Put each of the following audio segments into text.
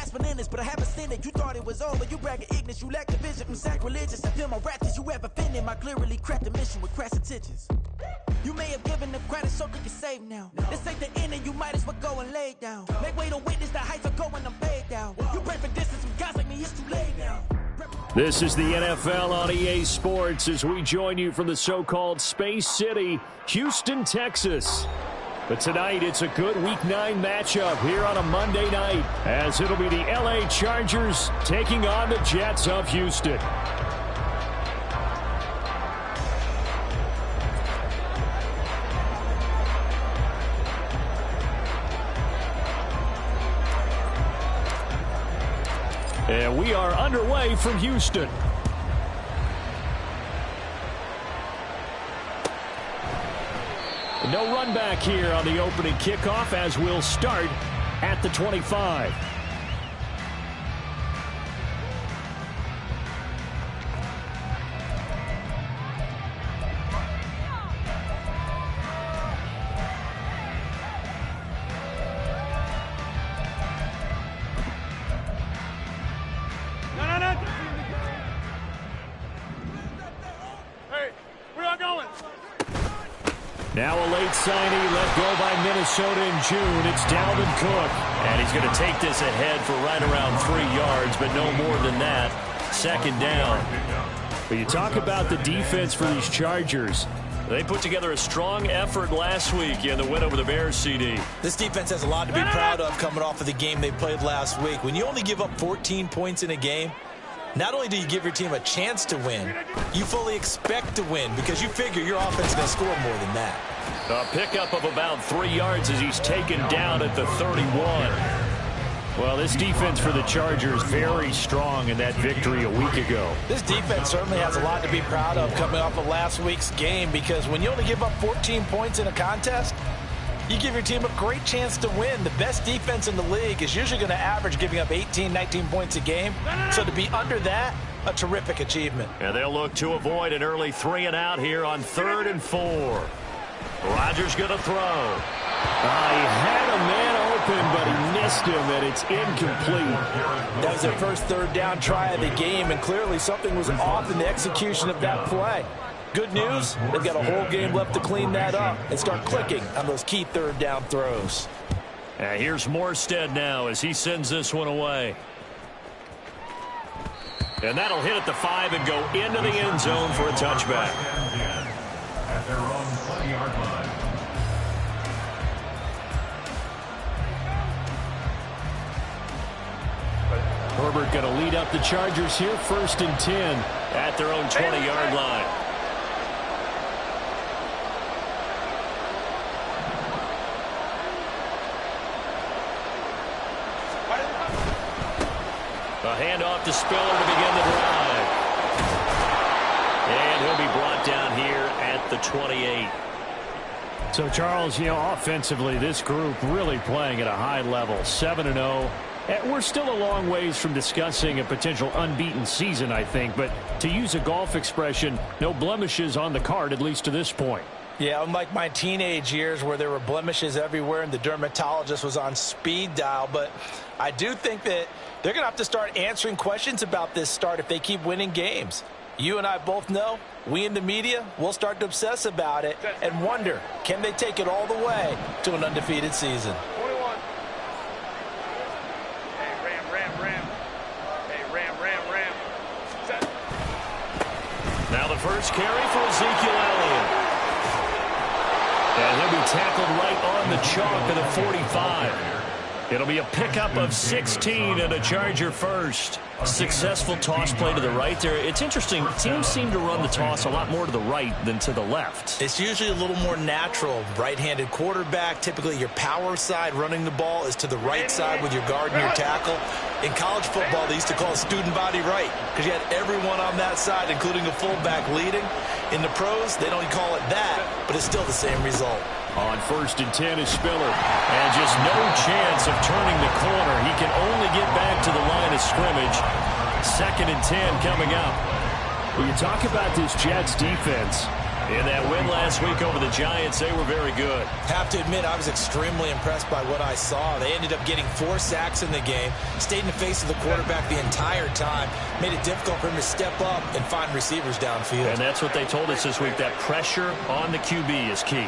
last for minutes, but I haven't seen it. You thought it was over, you bragging ignorance, you lack the vision. I'm sacrilegious, I feel my wrath as you ever offended my clearly crafted mission with crass intentions. You may have given them credit so they can save now. This ain't the end and you might as well go and lay down. Make way to witness the heights are going, I'm paid down. You pray for distance from guys like me, it's too late now. This is the NFL on EA Sports as we join you from the so-called Space City, Houston, Texas. But tonight, it's a good Week 9 matchup here on a Monday night, as it'll be the LA Chargers taking on the Jets of Houston. And we are underway from Houston. No run back here on the opening kickoff as we'll start at the 25. Now a late signee let go by Minnesota in June. It's Dalvin Cook. And he's going to take this ahead for right around 3 yards, but no more than that. Second down. But you talk about the defense for these Chargers. They put together a strong effort last week in the win over the Bears, CD. This defense has a lot to be proud of coming off of the game they played last week. When you only give up 14 points in a game, not only do you give your team a chance to win, you fully expect to win because you figure your offense is going to score more than that. A pickup of about 3 yards as he's taken down at the 31. Well, this defense for the Chargers very strong in that victory a week ago. This defense certainly has a lot to be proud of coming off of last week's game because when you only give up 14 points in a contest, you give your team a great chance to win. The best defense in the league is usually going to average giving up 18, 19 points a game. So to be under that, a terrific achievement. And they'll look to avoid an early 3 and out here on 3rd and 4. Rodgers going to throw. He had a man open, but he missed him, and it's incomplete. That was their first 3rd down try of the game, and clearly something was off in the execution of that play. Good news, they've got a whole game left to clean that up and start clicking on those key 3rd down throws. And here's Morstead now as he sends this one away. And that'll hit at the 5 and go into the end zone for a touchback. At their own 20-yard line. Herbert going to lead up the Chargers here, 1st and 10. At their own 20-yard line. A handoff to Spiller to begin the drive. And he'll be brought down here at the 28. So, Charles, offensively, this group really playing at a high level, 7-0. And we're still a long ways from discussing a potential unbeaten season, I think. But to use a golf expression, no blemishes on the card, at least to this point. Yeah, unlike my teenage years where there were blemishes everywhere and the dermatologist was on speed dial. But I do think that they're going to have to start answering questions about this start if they keep winning games. You and I both know, we in the media, we'll start to obsess about it and wonder, can they take it all the way to an undefeated season? 21. Hey, Ram. Hey, Ram. Set. Now the first carry for Ezekiel Elliott. And he'll be tackled right on the chalk of the 45. It'll be a pickup of 16 and a Charger first. Successful toss play to the right there. It's interesting. Teams seem to run the toss a lot more to the right than to the left. It's usually a little more natural. Right-handed quarterback, typically your power side running the ball is to the right side with your guard and your tackle. In college football, they used to call it student body right because you had everyone on that side, including a fullback leading. In the pros, they don't call it that, but it's still the same result. On 1st and 10 is Spiller. And just no chance of turning the corner. He can only get back to the line of scrimmage. 2nd and 10 coming up. When you talk about this Jets defense, In that win last week over the Giants, they were very good. Have to admit, I was extremely impressed by what I saw. They ended up getting 4 sacks in the game, stayed in the face of the quarterback the entire time, made it difficult for him to step up and find receivers downfield. And that's what they told us this week, that pressure on the QB is key.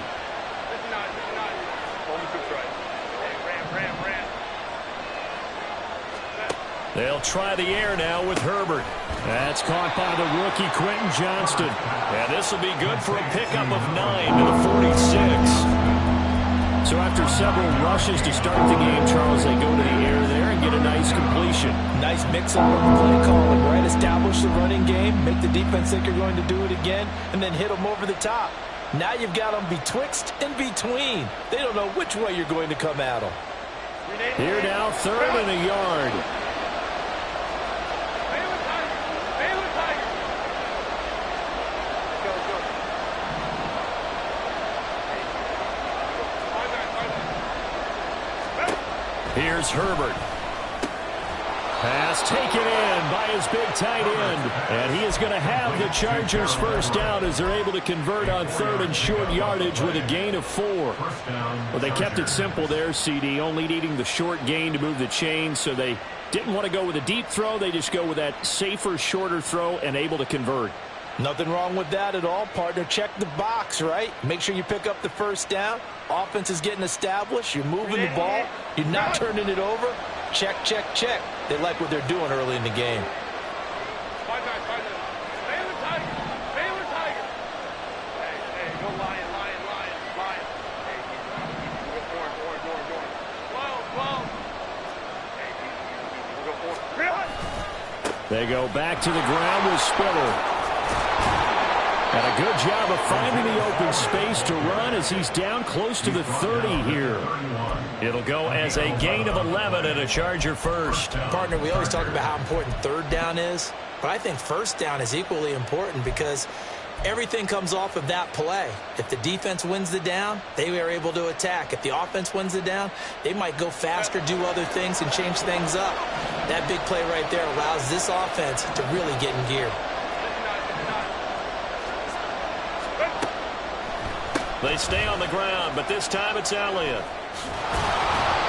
They'll try the air now with Herbert. That's caught by the rookie Quentin Johnston. And this will be good for a pickup of 9 to the 46. So after several rushes to start the game, Charles, they go to the air there and get a nice completion. Nice mix of play calling, right? Establish the running game, make the defense think you're going to do it again, and then hit them over the top. Now you've got them betwixt and between. They don't know which way you're going to come at them. Here now, 3rd and a yard. Here's Herbert. Pass taken in by his big tight end. And he is going to have the Chargers first down as they're able to convert on 3rd and short yardage with a gain of 4. Well, they kept it simple there, CD, only needing the short gain to move the chain, so they didn't want to go with a deep throw. They just go with that safer, shorter throw and able to convert. Nothing wrong with that at all, partner. Check the box, right? Make sure you pick up the first down. Offense is getting established. You're moving the ball. You're not turning it over. Check, check, check. They like what they're doing early in the game. They go back to the ground with Spiller. And a good job of finding the open space to run as he's down close to the 30 here. It'll go as a gain of 11 and a Charger first. Partner, we always talk about how important 3rd down is, but I think 1st down is equally important because everything comes off of that play. If the defense wins the down, they are able to attack. If the offense wins the down, they might go faster, do other things, and change things up. That big play right there allows this offense to really get in gear. They stay on the ground, but this time it's Elliott.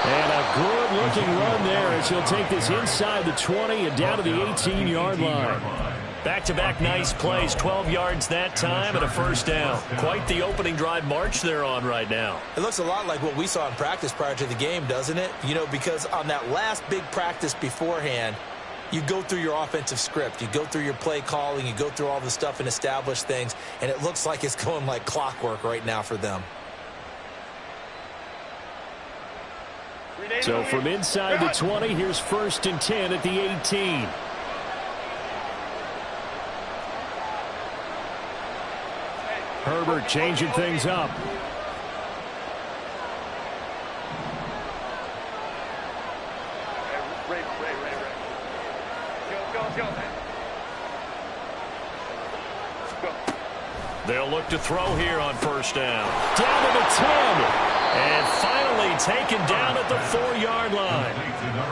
And a good-looking run there as he'll take this inside the 20 and down to the 18-yard line. Back-to-back nice plays, 12 yards that time and a first down. Quite the opening drive march they're on right now. It looks a lot like what we saw in practice prior to the game, doesn't it? You know, because on that last big practice beforehand, you go through your offensive script. You go through your play calling. You go through all the stuff and establish things. And it looks like it's going like clockwork right now for them. So from inside the 20, here's 1st and 10 at the 18. Herbert changing things up. They'll look to throw here on first down. Down to the 10. And finally taken down at the 4-yard line.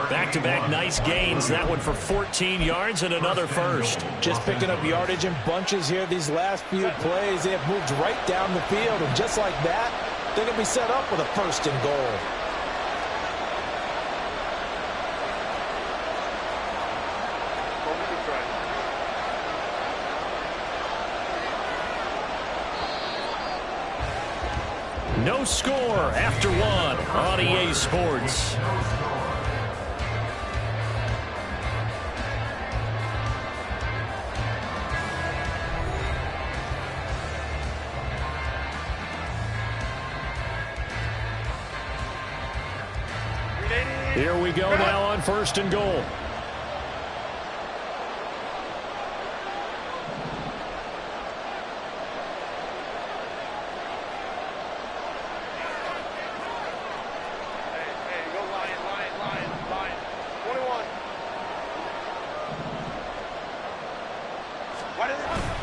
Back-to-back nice gains. That one for 14 yards and another first. Just picking up yardage in bunches here these last few plays. They have moved right down the field. And just like that, they're going to be set up with a 1st and goal. No score after 1 on EA Sports. Here we go now on 1st and goal.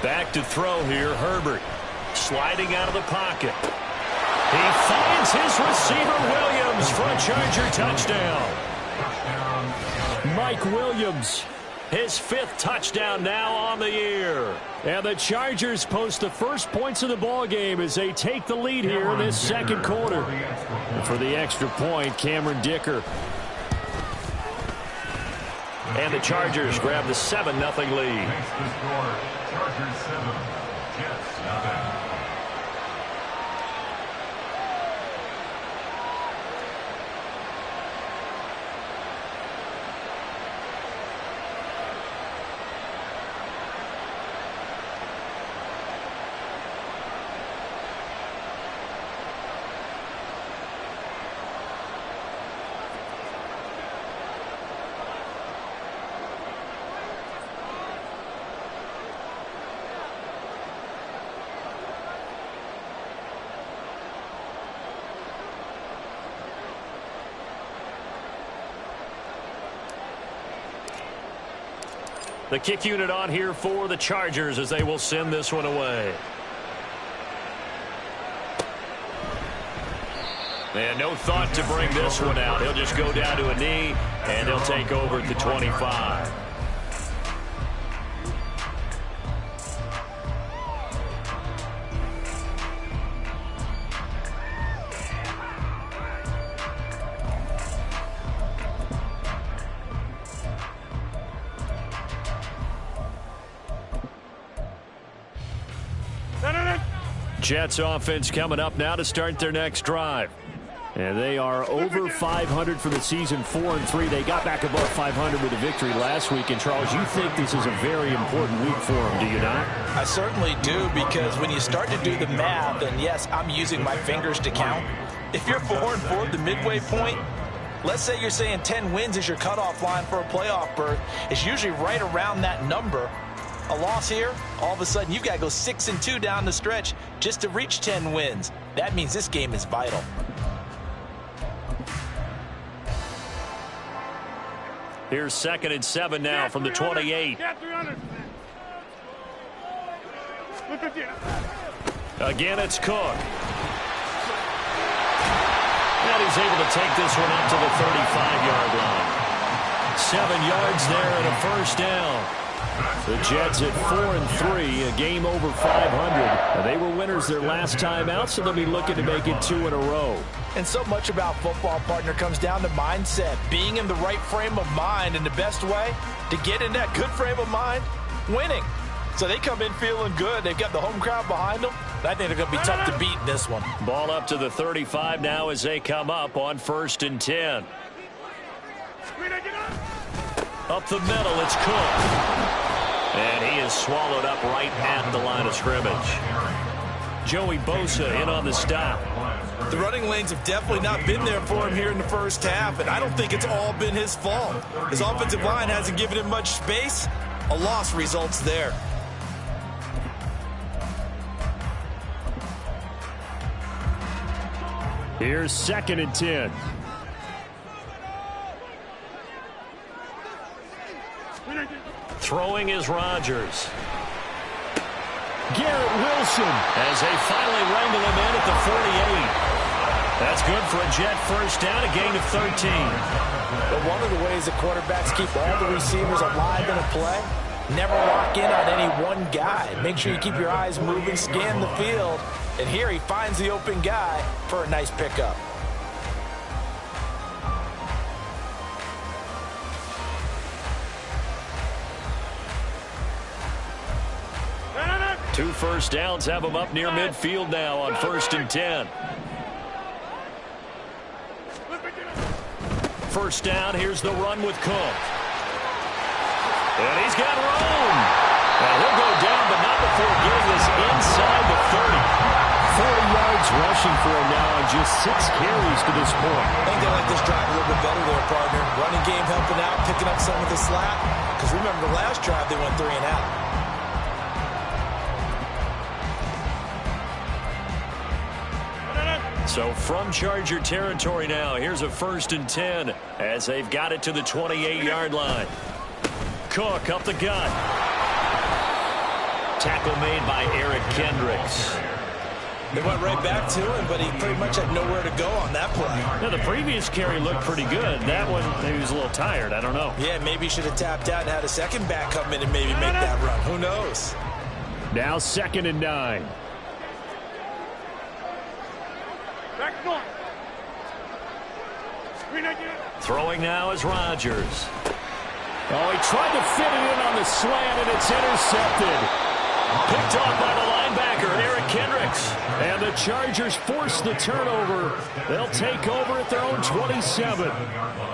Back to throw here, Herbert. Sliding out of the pocket. He finds his receiver, Williams, for a Charger touchdown. Mike Williams His 5th touchdown now on the year. And the Chargers post the first points of the ball game as they take the lead here in this second quarter. And for the extra point, Cameron Dicker. And the Chargers grab the 7-0 lead. Chargers 7, Jets nothing. The kick unit on here for the Chargers as they will send this one away. And no thought to bring this one out. He'll just go down to a knee, and they'll take over at the 25. Jets offense coming up now to start their next drive. And they are over 500 for the season, 4-3. They got back above 500 with a victory last week. And, Charles, you think this is a very important week for them, do you not? I certainly do, because when you start to do the math, and yes, I'm using my fingers to count. If you're 4-4 at the midway point, let's say you're saying 10 wins is your cutoff line for a playoff berth. It's usually right around that number. A loss here, all of a sudden you've got to go 6-2 down the stretch just to reach 10 wins. That means this game is vital. Here's 2nd and 7 now from the 28. Again, it's Cook. And he's able to take this one up to the 35-yard line. 7 yards there and a first down. The Jets at 4-3, a game over 500. They were winners their last time out, so they'll be looking to make it 2 in a row. And so much about football, partner, comes down to mindset, being in the right frame of mind, and the best way to get in that good frame of mind, winning. So they come in feeling good. They've got the home crowd behind them. I think they're going to be tough to beat in this one. Ball up to the 35 now as they come up on 1st and 10. Up the middle, it's Cook. And he is swallowed up right at the line of scrimmage. Joey Bosa in on the stop. The running lanes have definitely not been there for him here in the first half, and I don't think it's all been his fault. His offensive line hasn't given him much space. A loss results there. Here's 2nd and 10. Throwing is Rodgers. Garrett Wilson as they finally wrangle him in at the 48. That's good for a Jet first down, a gain of 13. But one of the ways that quarterbacks keep all the receivers alive in a play, never lock in on any one guy. Make sure you keep your eyes moving, scan the field, and here he finds the open guy for a nice pickup. Two first downs have him up near midfield now on 1st and 10. First down, here's the run with Cook. And he's got room. And he'll go down, but not before getting this inside the 30. 40 yards rushing for him now on just 6 carries to this point. I think they like this drive a little bit better there, partner. Running game helping out, picking up some of the slack. Because remember, the last drive they went 3 and out. So from Charger territory now, here's a 1st and 10 as they've got it to the 28-yard line. Cook up the gut. Tackle made by Eric Kendricks. They went right back to him, but he pretty much had nowhere to go on that play. Now, the previous carry looked pretty good. That one, maybe he was a little tired. I don't know. Yeah, maybe he should have tapped out and had a second back come in and maybe make that run. Who knows? Now 2nd and 9. Throwing now is Rodgers. Oh, he tried to fit it in on the slant, and it's intercepted. Picked off by the linebacker, Eric Kendricks. And the Chargers force the turnover. They'll take over at their own 27.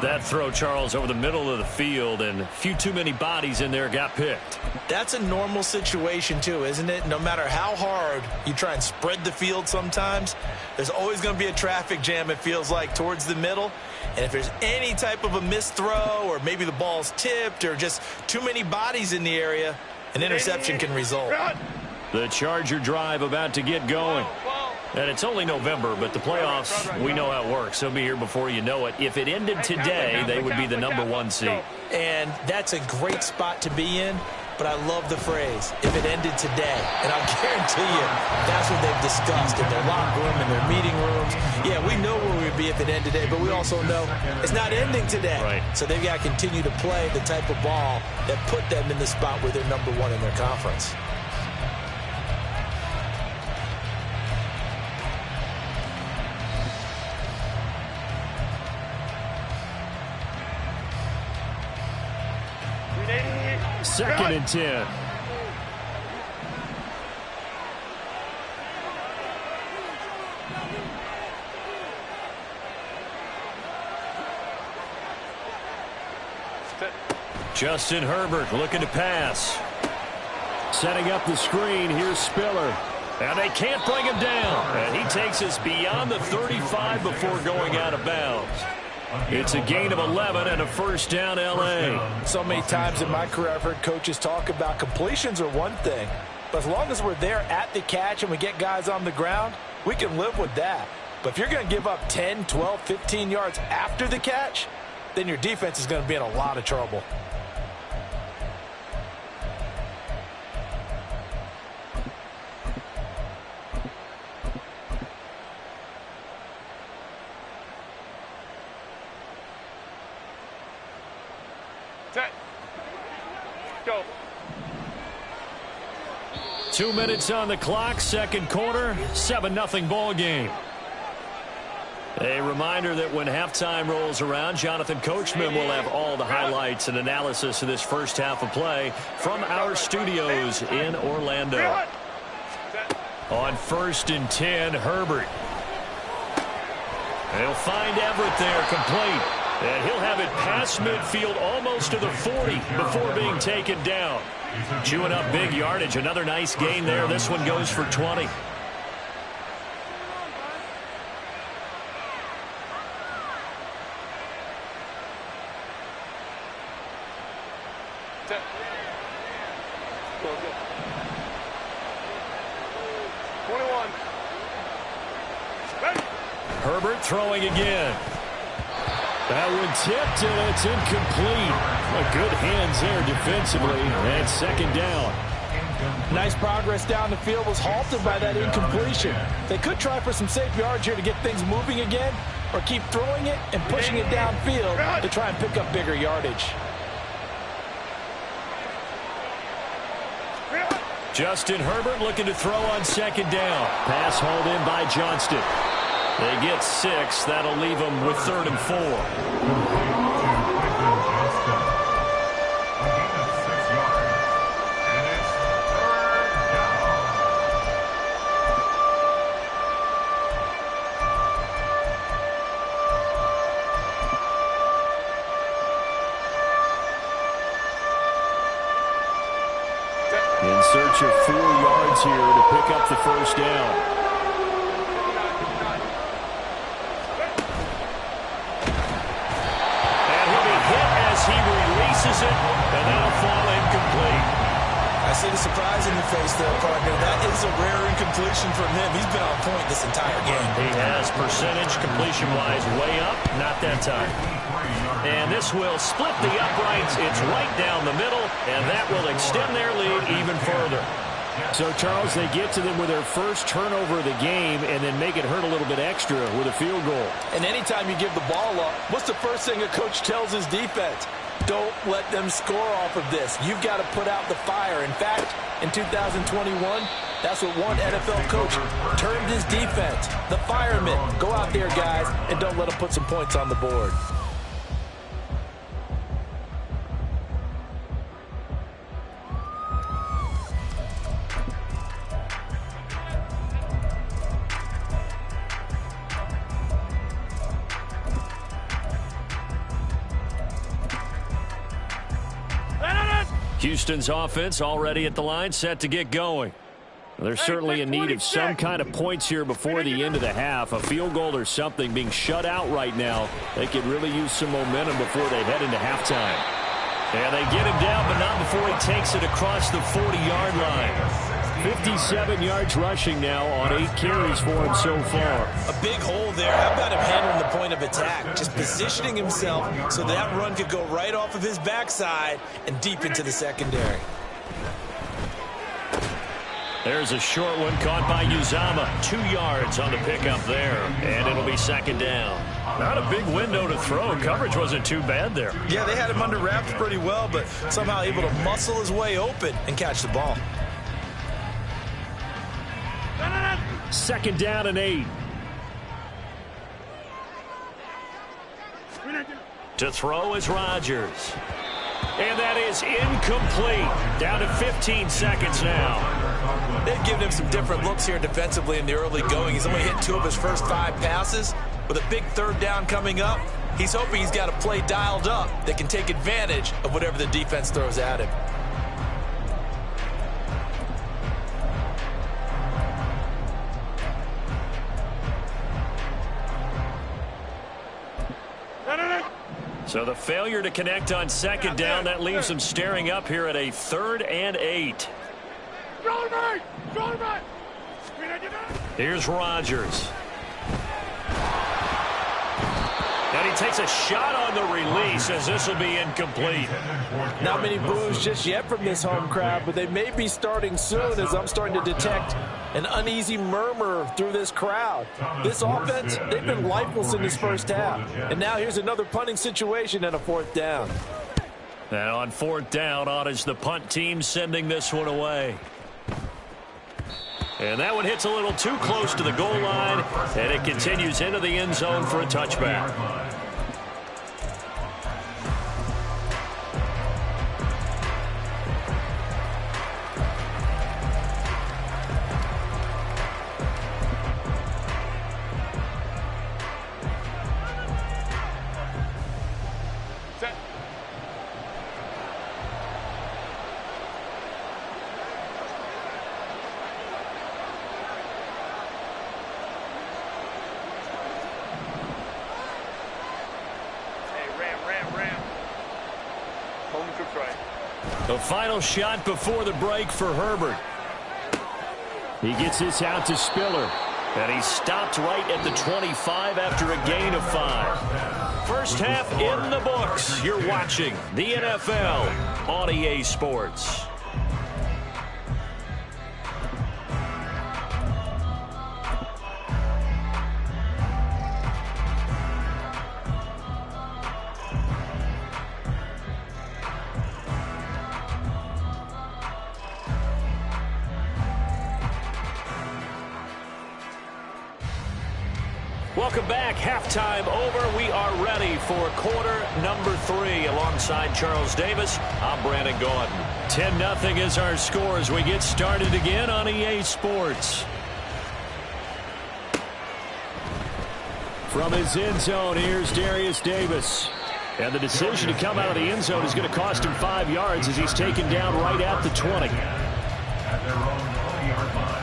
That throw, Charles, over the middle of the field, and a few too many bodies in there got picked. That's a normal situation, too, isn't it? No matter how hard you try and spread the field sometimes, there's always going to be a traffic jam, it feels like, towards the middle. And if there's any type of a missed throw or maybe the ball's tipped or just too many bodies in the area, an interception can result. The Charger drive about to get going. And it's only November, but the playoffs, we know how it works. They'll be here before you know it. If it ended today, they would be the #1 seed. And that's a great spot to be in, but I love the phrase, if it ended today. And I'll guarantee you, that's what they've discussed in their locker room, in their meeting rooms. Yeah, we know where we would be if it ended today, but we also know it's not ending today. Right. So they've got to continue to play the type of ball that put them in the spot where they're #1 in their conference. Second and 10. Justin Herbert looking to pass. Setting up the screen, here's Spiller. And they can't bring him down. And he takes us beyond the 35 before going out of bounds. It's a gain of 11 and a first down, L.A. So many times in my career I've heard coaches talk about completions are one thing, but as long as we're there at the catch and we get guys on the ground, we can live with that. But if you're going to give up 10, 12, 15 yards after the catch, then your defense is going to be in a lot of trouble. Go. 2 minutes on the clock, second quarter, 7-0 ball game. A reminder that when halftime rolls around, Jonathan Coachman will have all the highlights and analysis of this first half of play from our studios in Orlando. On 1st and 10, Herbert. He'll find Everett there, complete. And he'll have it past midfield almost to the 40 before being taken down. Chewing up big yardage. Another nice gain there. This one goes for 20. Herbert throwing again. That one tipped, and it's incomplete. Good hands there defensively, and second down. Nice progress down the field was halted by that incompletion. They could try for some safe yards here to get things moving again, or keep throwing it and pushing it downfield to try and pick up bigger yardage. Justin Herbert looking to throw on second down. Pass hauled in by Johnston. They get 6. That'll leave them with 3rd and 4. In search of 4 yards here to pick up the first down. It, and that'll fall incomplete. I see the surprise in your face there, partner. That is a rare incompletion from him. He's been on point this entire game. He has percentage completion-wise way up, not that time. And this will split the uprights. It's right down the middle, and that will extend their lead even further. So, Charles, they get to them with their first turnover of the game and then make it hurt a little bit extra with a field goal. And anytime you give the ball up, what's the first thing a coach tells his defense? Don't let them score off of this. You've got to put out the fire. In fact, in 2021, that's what one NFL coach termed his defense. The firemen. Go out there, guys, and don't let them put some points on the board. Houston's offense already at the line, set to get going. They're certainly in need of some kind of points here before the end of the half. A field goal or something, being shut out right now. They could really use some momentum before they head into halftime. And they get him down, but not before he takes it across the 40-yard line. 57 yards rushing now on 8 carries for him so far. A big hole there. How about him handling the point of attack? Just positioning himself so that run could go right off of his backside and deep into the secondary. There's a short one caught by Uzama. 2 yards on the pickup there, and it'll be second down. Not a big window to throw. Coverage wasn't too bad there. Yeah, they had him under wraps pretty well, but somehow able to muscle his way open and catch the ball. Second down and 8. To throw is Rodgers. And that is incomplete. Down to 15 seconds now. They've given him some different looks here defensively in the early going. He's only hit 2 of his first 5 passes. With a big third down coming up, he's hoping he's got a play dialed up that can take advantage of whatever the defense throws at him. So the failure to connect on second down, that leaves them staring up here at a 3rd and 8. Here's Rodgers. And he takes a shot on the release as this will be incomplete. Not many boos just yet from this home crowd, but they may be starting soon as I'm starting to detect an uneasy murmur through this crowd. This offense, they've been lifeless in this first half. And now here's another punting situation and a 4th down. And on 4th down, on is the punt team sending this one away. And that one hits a little too close to the goal line, and it continues into the end zone for a touchback. The final shot before the break for Herbert. He gets this out to Spiller. And he stopped right at the 25 after a gain of 5. First half in the books. You're watching the NFL on EA Sports. Welcome back. Halftime over. We are ready for quarter number 3. Alongside Charles Davis, I'm Brandon Gaudin. 10-0 is our score as we get started again on EA Sports. From his end zone, here's Darius Davis. And the decision to come out of the end zone is going to cost him 5 yards as he's taken down right at the 20. At their own 20-yard line.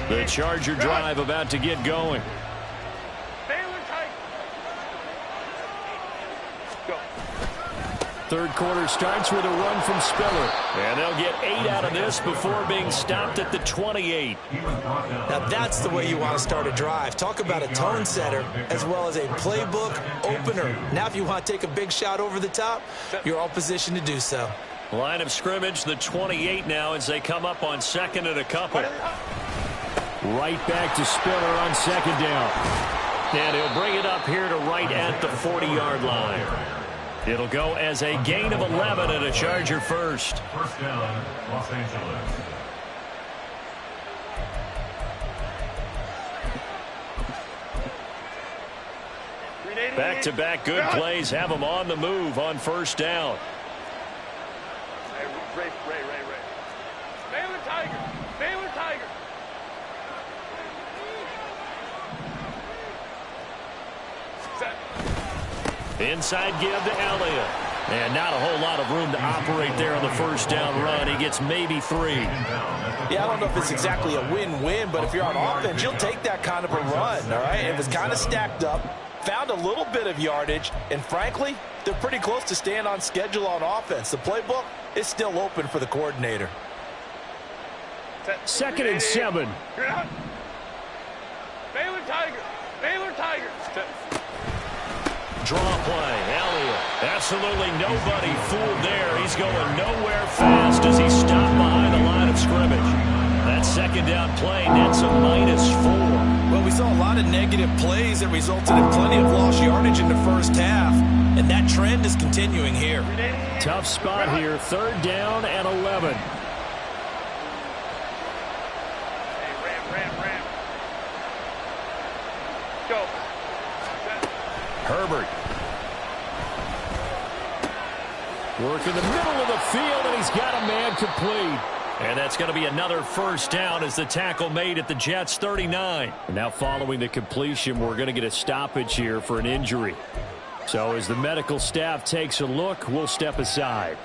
The Charger drive about to get going. third quarter starts with a run from Spiller. And they'll get 8 out of this before being stopped at the 28. Now that's the way you want to start a drive. Talk about a tone setter as well as a playbook opener. Now if you want to take a big shot over the top, you're all positioned to do so. Line of scrimmage, the 28 now as they come up on second and a couple. Right back to Spiller on second down. And he'll bring it up here to right at the 40-yard line. It'll go as a gain of 11 and a Charger first. First down, Los Angeles. Back-to-back good plays have them on the move on first down. Ray. Baylor Tiger. Set. Inside give to Elliott. And not a whole lot of room to operate there on the first down run. He gets maybe 3. Yeah, I don't know if it's exactly a win-win, but if you're on offense, you'll take that kind of a run, all right? It was kind of stacked up, found a little bit of yardage, and frankly, they're pretty close to staying on schedule on offense. The playbook is still open for the coordinator. Second and 7. You're out. Baylor Tiger. Draw play, Elliott. Absolutely nobody fooled there. He's going nowhere fast as he's stopped behind the line of scrimmage. That second down play nets a -4. Well, we saw a lot of negative plays that resulted in plenty of lost yardage in the first half, and that trend is continuing here. Tough spot here, third down and 11. Hey, ram. Go. Herbert. Work in the middle of the field, and he's got a man complete. And that's going to be another first down as the tackle made at the Jets' 39. And now following the completion, we're going to get a stoppage here for an injury. So as the medical staff takes a look, we'll step aside.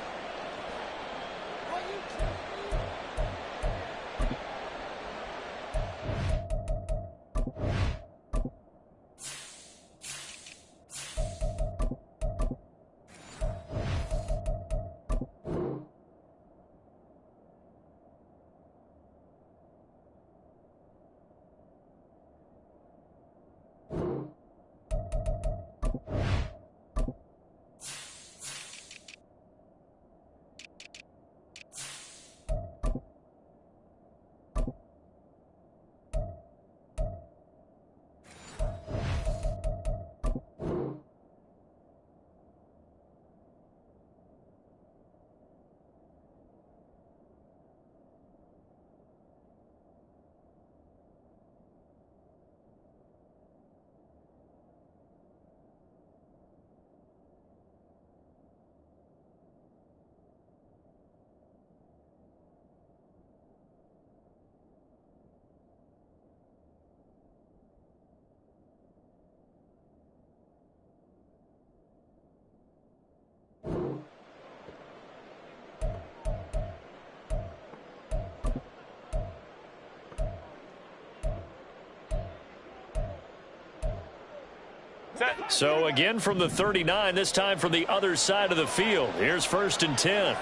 So again from the 39, this time from the other side of the field. Here's first and 10.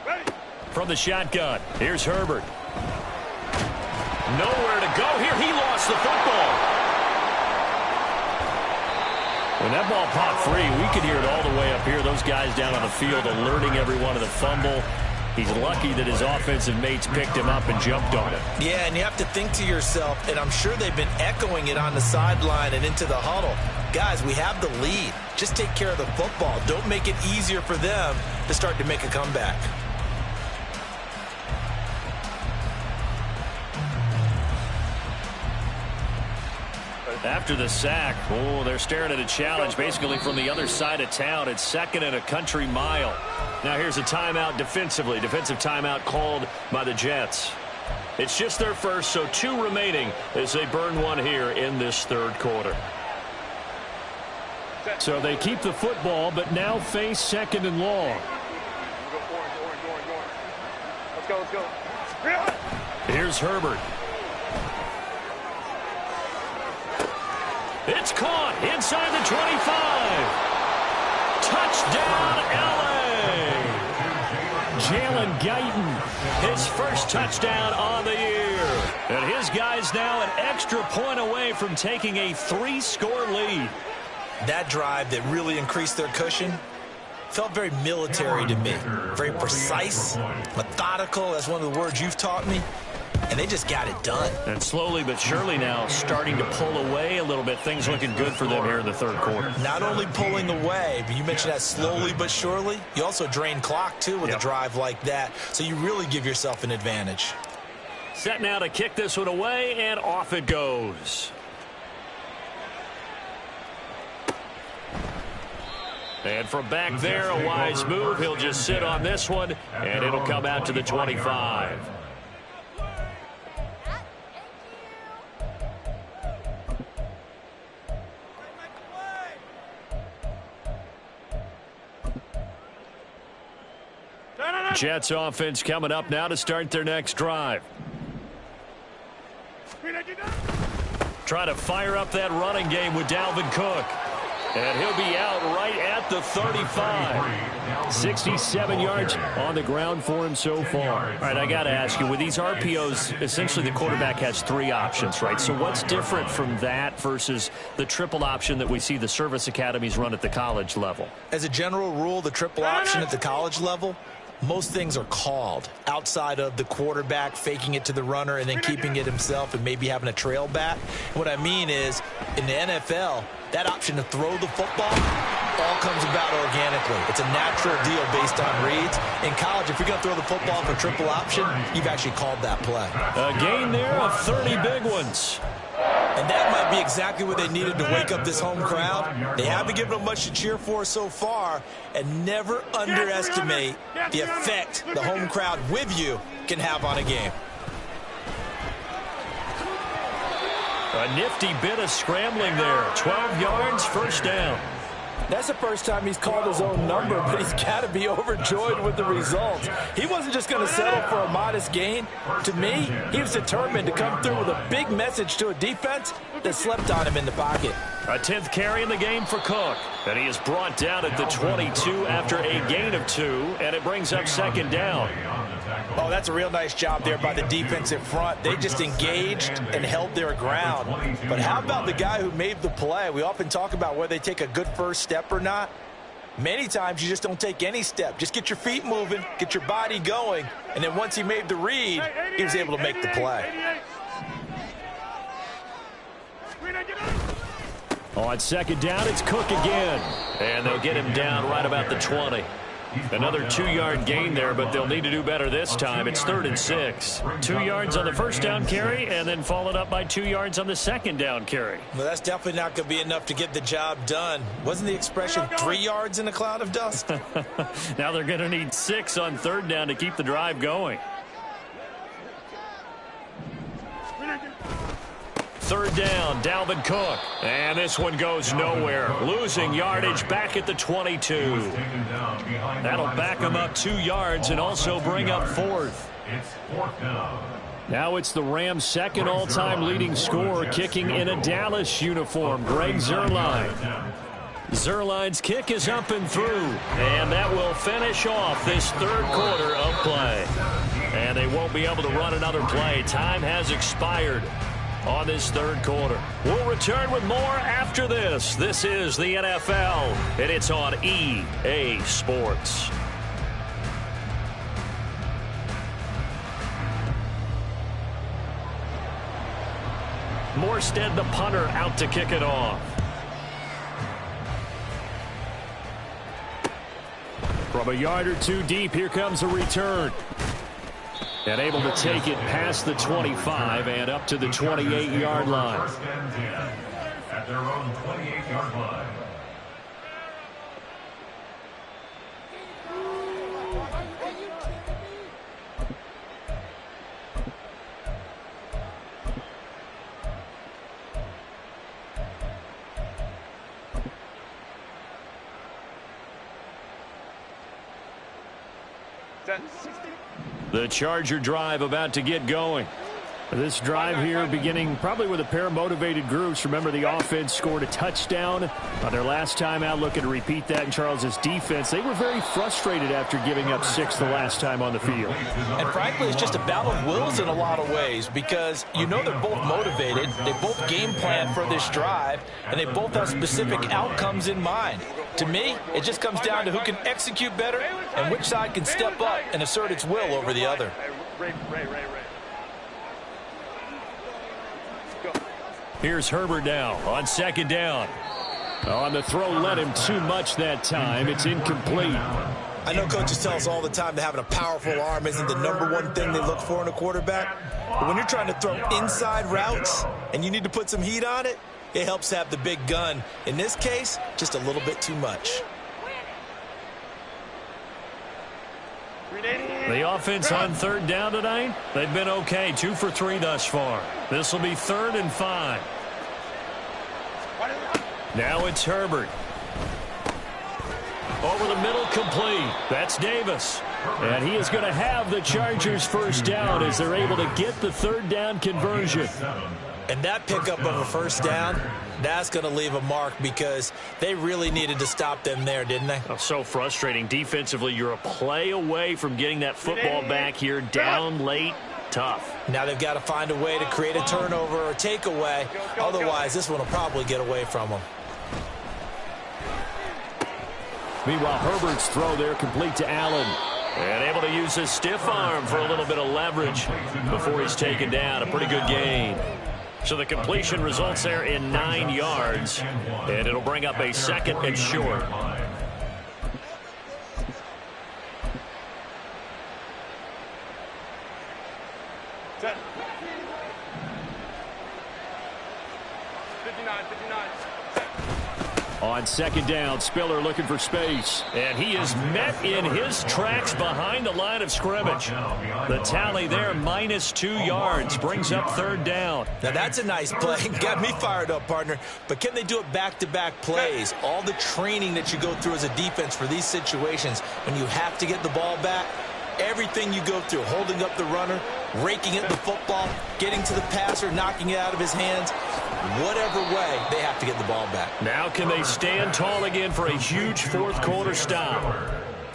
Ready. From the shotgun, here's Herbert. Nowhere to go here. He lost the football. When that ball popped free, we could hear it all the way up here. Those guys down on the field alerting everyone of the fumble. He's lucky that his offensive mates picked him up and jumped on it. Yeah, and you have to think to yourself, and I'm sure they've been echoing it on the sideline and into the huddle. Guys, we have the lead. Just take care of the football. Don't make it easier for them to start to make a comeback. After the sack, they're staring at a challenge basically from the other side of town. It's second and a country mile. Now here's a timeout defensively. Defensive timeout called by the Jets. It's just their first, so 2 remaining as they burn one here in this third quarter. So they keep the football, but now face second and long. Let's go. Here's Herbert. It's caught inside the 25. Touchdown, L.A. Jalen Guyton, his first touchdown on the year. And his guys now an extra point away from taking a 3-score lead. That drive that really increased their cushion felt very military to me. Very precise, methodical. That's one of the words you've taught me. And they just got it done. And slowly but surely now starting to pull away a little bit. Things looking good for them here in the third quarter. Not only pulling away, but you mentioned that slowly but surely. You also drain clock, too, with a drive like that. So you really give yourself an advantage. Set now to kick this one away, and off it goes. And from back there, a wise move. He'll just sit on this one, and it'll come out to the 25. Jets offense coming up now to start their next drive. Try to fire up that running game with Dalvin Cook. And he'll be out right at the 35. 67 yards on the ground for him so far. All right, I got to ask you, with these RPOs, essentially the quarterback has 3 options, right? So what's different from that versus the triple option that we see the service academies run at the college level? As a general rule, the triple option at the college level, most things are called outside of the quarterback faking it to the runner and then keeping it himself and maybe having a trail back. What I mean is, in the NFL, that option to throw the football all comes about organically. It's a natural deal based on reads. In college, if you're going to throw the football for triple option, you've actually called that play. A gain there of 30 big ones. And that might be exactly what they needed to wake up this home crowd. They haven't given them much to cheer for so far, and never underestimate the effect the home crowd with you can have on a game. A nifty bit of scrambling there. 12 yards, first down. That's the first time he's called his own number, but he's got to be overjoyed with the results. He wasn't just going to settle for a modest gain. To me, he was determined to come through with a big message to a defense that slept on him in the pocket. A 10th carry in the game for Cook. And he is brought down at the 22 after a gain of 2, and it brings up second down. Oh, that's a real nice job there by the defensive front. They just engaged and held their ground. But how about the guy who made the play? We often talk about whether they take a good first step or not. Many times you just don't take any step. Just get your feet moving, get your body going, and then once he made the read, he was able to make the play. On second down, it's Cook again. And they'll get him down right about the 20. Another 2-yard gain there, but they'll need to do better this time. It's 3rd and 6. 2 yards on the first down carry, and then followed up by 2 yards on the second down carry. Well, that's definitely not going to be enough to get the job done. Wasn't the expression 3 yards in a cloud of dust? Now they're going to need 6 on third down to keep the drive going. Third down, Dalvin Cook. And this one goes nowhere. Losing yardage back at the 22. That'll back him up 2 yards and also bring up 4th. Now it's the Rams' second all-time leading scorer kicking in a Dallas uniform, Greg Zuerlein. Zuerlein's kick is up and through, and that will finish off this third quarter of play. And they won't be able to run another play. Time has expired on this third quarter. We'll return with more after this. This is the NFL, and it's on EA Sports. Morstead, the punter, out to kick it off. From a yard or 2 deep, here comes a return. And able to take it past the 25 and up to the 28-yard line. At their own 28-yard line. The Charger drive about to get going. This drive here beginning probably with a pair of motivated groups. Remember, the offense scored a touchdown on their last time out. Looking to repeat that in Charles's defense. They were very frustrated after giving up 6 the last time on the field. And frankly, it's just a battle of wills in a lot of ways because you know they're both motivated. They both game plan for this drive, and they both have specific outcomes in mind. To me, it just comes down to who can execute better and which side can step up and assert its will over the other. Ray. Here's Herbert now on second down. On the throw, led him too much that time. It's incomplete. I know coaches tell us all the time that having a powerful arm isn't the #1 thing they look for in a quarterback. But when you're trying to throw inside routes and you need to put some heat on it, it helps have the big gun. In this case, just a little bit too much. The offense on third down tonight, they've been okay. 2 for 3 thus far. This will be 3rd and 5. Now it's Herbert. Over the middle, complete. That's Davis. And he is going to have the Chargers first down as they're able to get the third down conversion. And that pickup of a first down, that's going to leave a mark because they really needed to stop them there, didn't they? Oh, so frustrating. Defensively, you're a play away from getting that football back here. Down late, tough. Now they've got to find a way to create a turnover or takeaway. Otherwise, this one will probably get away from them. Meanwhile, Herbert's throw there complete to Allen. And able to use his stiff arm for a little bit of leverage before he's taken down. A pretty good gain. So the completion results there in 9 yards. And it'll bring up a 2nd and short. Set. 59. On second down, Spiller looking for space. And he is met in his tracks behind the line of scrimmage. The tally there, -2 yards, brings up third down. Now that's a nice play. Got me fired up, partner. But can they do it back-to-back plays? All the training that you go through as a defense for these situations, when you have to get the ball back, everything you go through, holding up the runner, raking at the football, getting to the passer, knocking it out of his hands, whatever way, they have to get the ball back. Now can they stand tall again for a huge fourth quarter stop?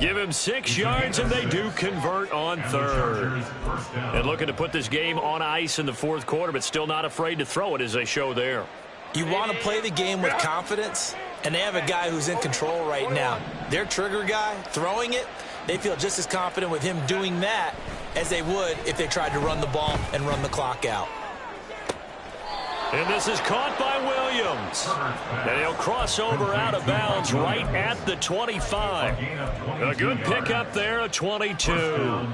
Give him 6 yards, and they do convert on third. And looking to put this game on ice in the fourth quarter, but still not afraid to throw it as they show there. You want to play the game with confidence, and they have a guy who's in control right now. Their trigger guy, throwing it, they feel just as confident with him doing that as they would if they tried to run the ball and run the clock out. And this is caught by Williams. And he'll cross over out of bounds right at the 25. A good pickup there, a 22.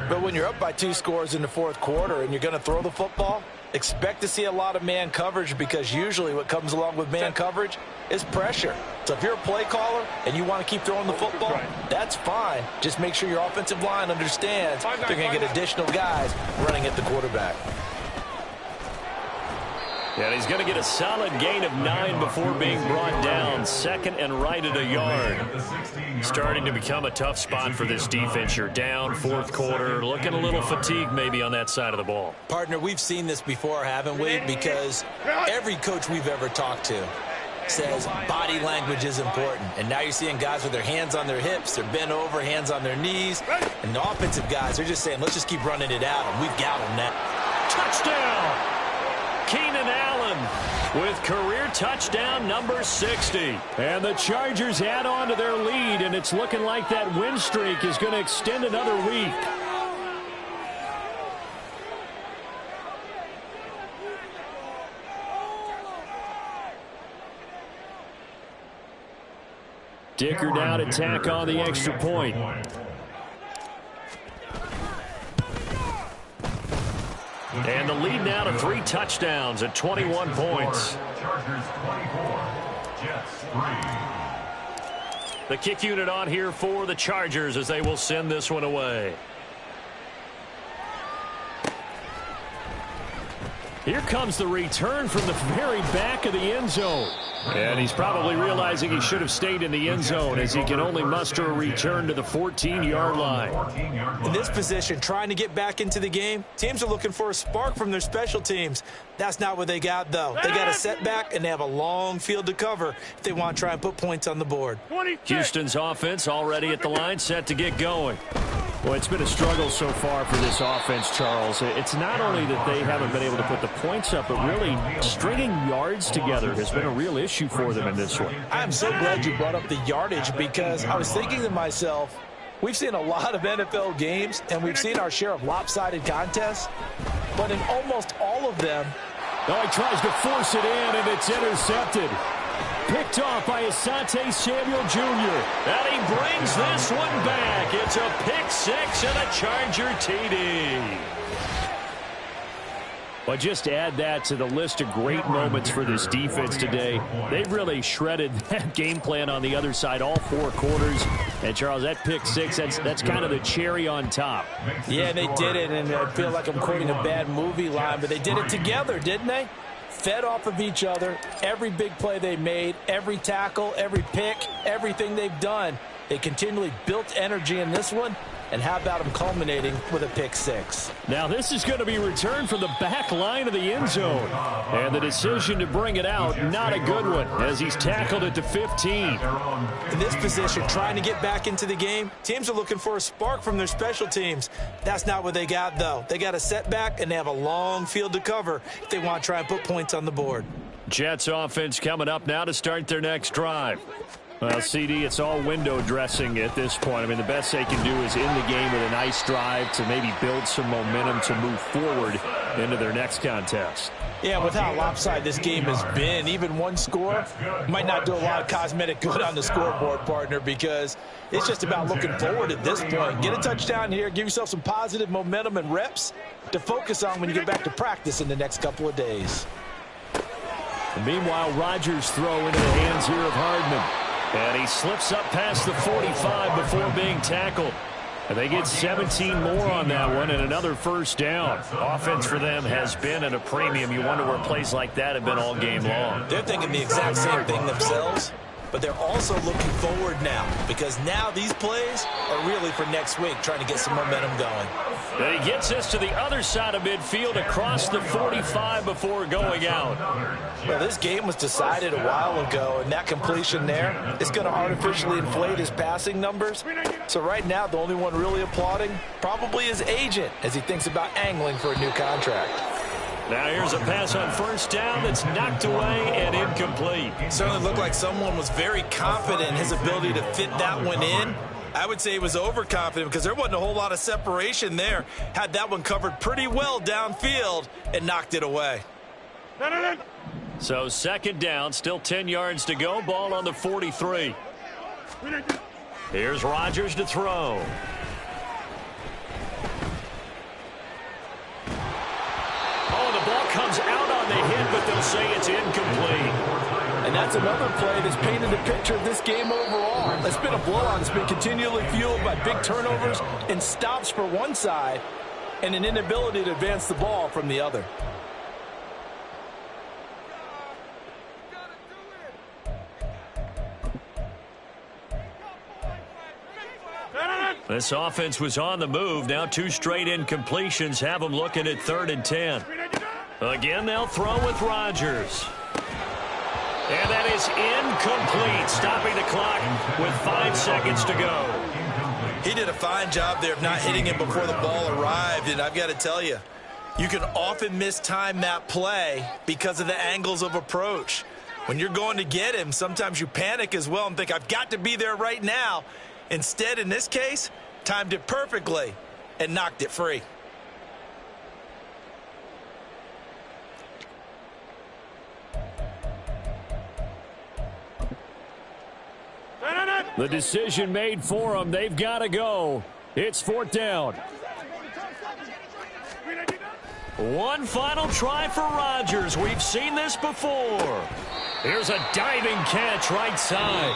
But when you're up by 2 scores in the fourth quarter and you're going to throw the football, expect to see a lot of man coverage because usually what comes along with man coverage is pressure. So if you're a play caller and you want to keep throwing the football, that's fine. Just make sure your offensive line understands they're going to get additional guys running at the quarterback. And he's going to get a solid gain of 9 before being brought down. 2nd and right at a yard. Starting to become a tough spot for this defense. You're down fourth quarter. Looking a little fatigued maybe on that side of the ball. Partner, we've seen this before, haven't we? Because every coach we've ever talked to says body language is important. And now you're seeing guys with their hands on their hips. They're bent over, hands on their knees. And the offensive guys are just saying, let's just keep running it out. And we've got them now. Touchdown! Keenan Allen with career touchdown number 60. And the Chargers add on to their lead, and it's looking like that win streak is going to extend another week. Dicker down to tack on the extra point. And the lead now to 3 touchdowns at 21 points. Chargers 24, Jets 3. The kick unit on here for the Chargers as they will send this one away. Here comes the return from the very back of the end zone. And he's probably realizing he should have stayed in the end zone as he can only muster a return to the 14-yard line. In this position, trying to get back into the game, teams are looking for a spark from their special teams. That's not what they got, though. They got a setback, and they have a long field to cover if they want to try and put points on the board. Houston's offense already at the line, set to get going. Well, it's been a struggle so far for this offense, Charles. It's not only that they haven't been able to put the points up, but really stringing yards together has been a real issue for them in this one. I'm so glad you brought up the yardage because I was thinking to myself, we've seen a lot of NFL games, and we've seen our share of lopsided contests, but in almost all of them, oh, he tries to force it in, and it's intercepted. Picked off by Asante Samuel Jr. And he brings this one back. It's a pick six and a Charger TD. But just add that to the list of great moments for this defense today. They've really shredded that game plan on the other side all 4 quarters. And, Charles, that pick six, that's kind of the cherry on top. Yeah, they did it, and I feel like I'm quoting a bad movie line, but they did it together, didn't they? Fed off of each other, every big play they made, every tackle, every pick, everything they've done. They continually built energy in this one, and how about them culminating with a pick six? Now this is going to be returned from the back line of the end zone. And the decision to bring it out, not a good one, as he's tackled at the 15. In this position, trying to get back into the game, teams are looking for a spark from their special teams. That's not what they got, though. They got a setback, and they have a long field to cover if they want to try and put points on the board. Jets offense coming up now to start their next drive. Well, CD, it's all window dressing at this point. I mean, the best they can do is in the game with a nice drive to maybe build some momentum to move forward into their next contest. Yeah, with how lopsided this game has been, even one score might not do a lot of cosmetic good on the scoreboard, partner, because it's just about looking forward at this point. Get a touchdown here, give yourself some positive momentum and reps to focus on when you get back to practice in the next couple of days. And meanwhile, Rodgers throw into the hands here of Hardman. And he slips up past the 45 before being tackled. And they get 17 more on that one and another first down. Offense for them has been at a premium. You wonder where plays like that have been all game long. They're thinking the exact same thing themselves, but they're also looking forward now because now these plays are really for next week, trying to get some momentum going. And he gets us to the other side of midfield across the 45 before going out. Well, this game was decided a while ago, and that completion there is going to artificially inflate his passing numbers. So right now, the only one really applauding probably his agent as he thinks about angling for a new contract. Now here's a pass on first down that's knocked away and incomplete. It certainly looked like someone was very confident in his ability to fit that one in. I would say he was overconfident because there wasn't a whole lot of separation there. Had that one covered pretty well downfield and knocked it away. So second down, still 10 yards to go. Ball on the 43. Here's Rodgers to throw. Oh, the ball comes out on the hit, but they'll say it's incomplete. And that's another play that's painted the picture of this game overall. It's been a blowout. It's been continually fueled by big turnovers and stops for one side and an inability to advance the ball from the other. This offense was on the move. Now 2 straight incompletions have them looking at 3rd and 10. Again, they'll throw with Rodgers. And that is incomplete, stopping the clock with 5 seconds to go. He did a fine job there of not hitting him before the ball arrived, and I've got to tell you, you can often mistime that play because of the angles of approach. When you're going to get him, sometimes you panic as well and think, I've got to be there right now. Instead, in this case, timed it perfectly and knocked it free. The decision made for them. They've got to go. It's 4th down. One final try for Rodgers. We've seen this before. Here's a diving catch right side.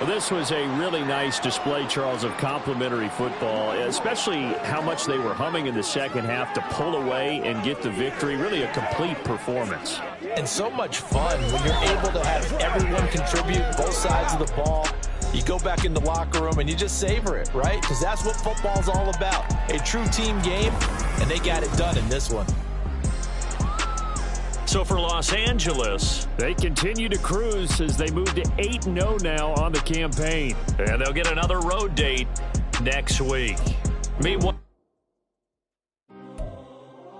Well, this was a really nice display, Charles, of complimentary football, especially how much they were humming in the second half to pull away and get the victory. Really a complete performance. And so much fun when you're able to have everyone contribute, both sides of the ball. You go back in the locker room and you just savor it, right? Because that's what football's all about. A true team game, and they got it done in this one. So for Los Angeles, they continue to cruise as they move to 8-0 now on the campaign. And they'll get another road date next week. Meanwhile,